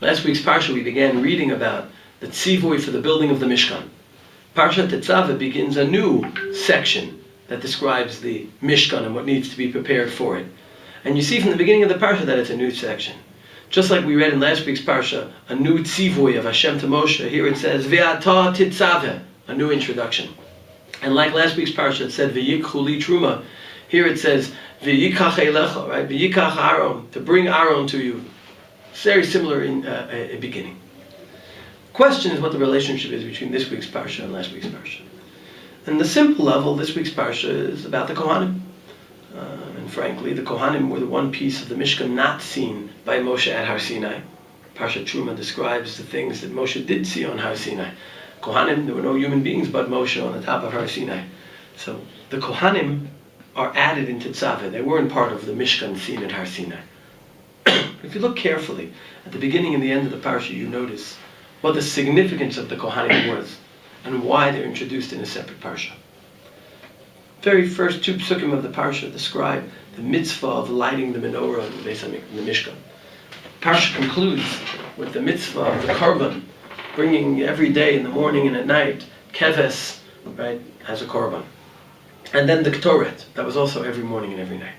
Last week's Parsha we began reading about the tzivui for the building of the Mishkan. Parshat Tetzaveh begins a new section that describes the Mishkan and what needs to be prepared for it. And you see from the beginning of the Parsha that it's a new section. Just like we read in last week's Parsha, a new tzivui of Hashem to Moshe, here it says, Ve'ata Tetzaveh, a new introduction. And like last week's Parsha, it said, Ve'yikchu li truma, here it says, Ve'yikach eilecha, right? Ve'yikach Aaron, to bring Aaron to you. Very similar in beginning. Question is what the relationship is between this week's Parsha and last week's Parsha. And the simple level, this week's Parsha is about the Kohanim. And frankly, the Kohanim were the one piece of the Mishkan not seen by Moshe at Har Sinai. Parshat Truma describes the things that Moshe did see on Har Sinai. Kohanim, there were no human beings but Moshe on the top of Har Sinai. So the Kohanim are added into Tetzaveh. They weren't part of the Mishkan seen at Har Sinai. If you look carefully, at the beginning and the end of the Parsha, you notice what the significance of the Kohanim was and why they're introduced in a separate Parsha. Very first two psukim of the Parsha describe the mitzvah of lighting the menorah in the Mishkan. Parsha concludes with the mitzvah of the korban, bringing every day in the morning and at night keves, right, as a korban. And then the Ktoret, that was also every morning and every night.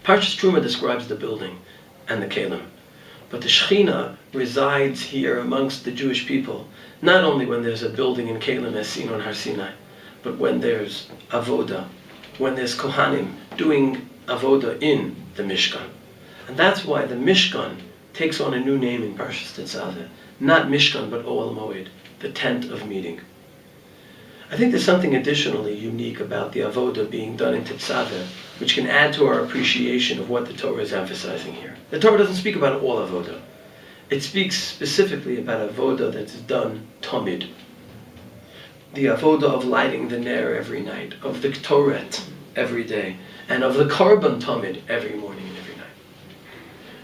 Parshat Truma describes the building and the kelim. But the Shekhinah resides here amongst the Jewish people, not only when there's a building in kelim as seen on Har Sinai, but when there's avoda, when there's Kohanim doing avoda in the Mishkan. And that's why the Mishkan takes on a new name in Parshat Tetzaveh. Not Mishkan, but Ohel Moed, the tent of meeting. I think there's something additionally unique about the avoda being done in Tetzaveh, which can add to our appreciation of what the Torah is emphasizing here. The Torah doesn't speak about all avoda. It speaks specifically about avoda that's done tamid. The avoda of lighting the ner every night, of the Ktoret every day, and of the korban tamid every morning and every night.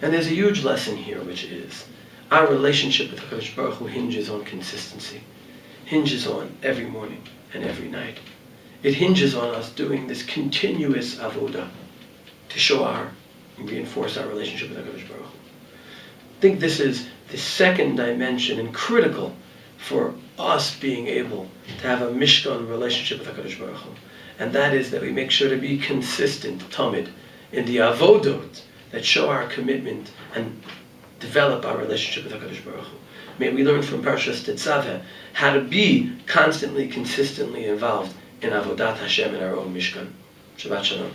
And there's a huge lesson here, which is our relationship with HaKadosh Baruch Hu hinges on consistency, hinges on every morning and every night. It hinges on us doing this continuous avoda to show and reinforce our relationship with HaKadosh Baruch Hu. I think this is the second dimension and critical for us being able to have a Mishkan relationship with HaKadosh Baruch Hu. And that is that we make sure to be consistent, tamid, in the avodot that show our commitment and develop our relationship with HaKadosh Baruch Hu. May we learn from Parshat Tetzaveh how to be constantly, consistently involved in Avodat Hashem in our own Mishkan. Shabbat Shalom.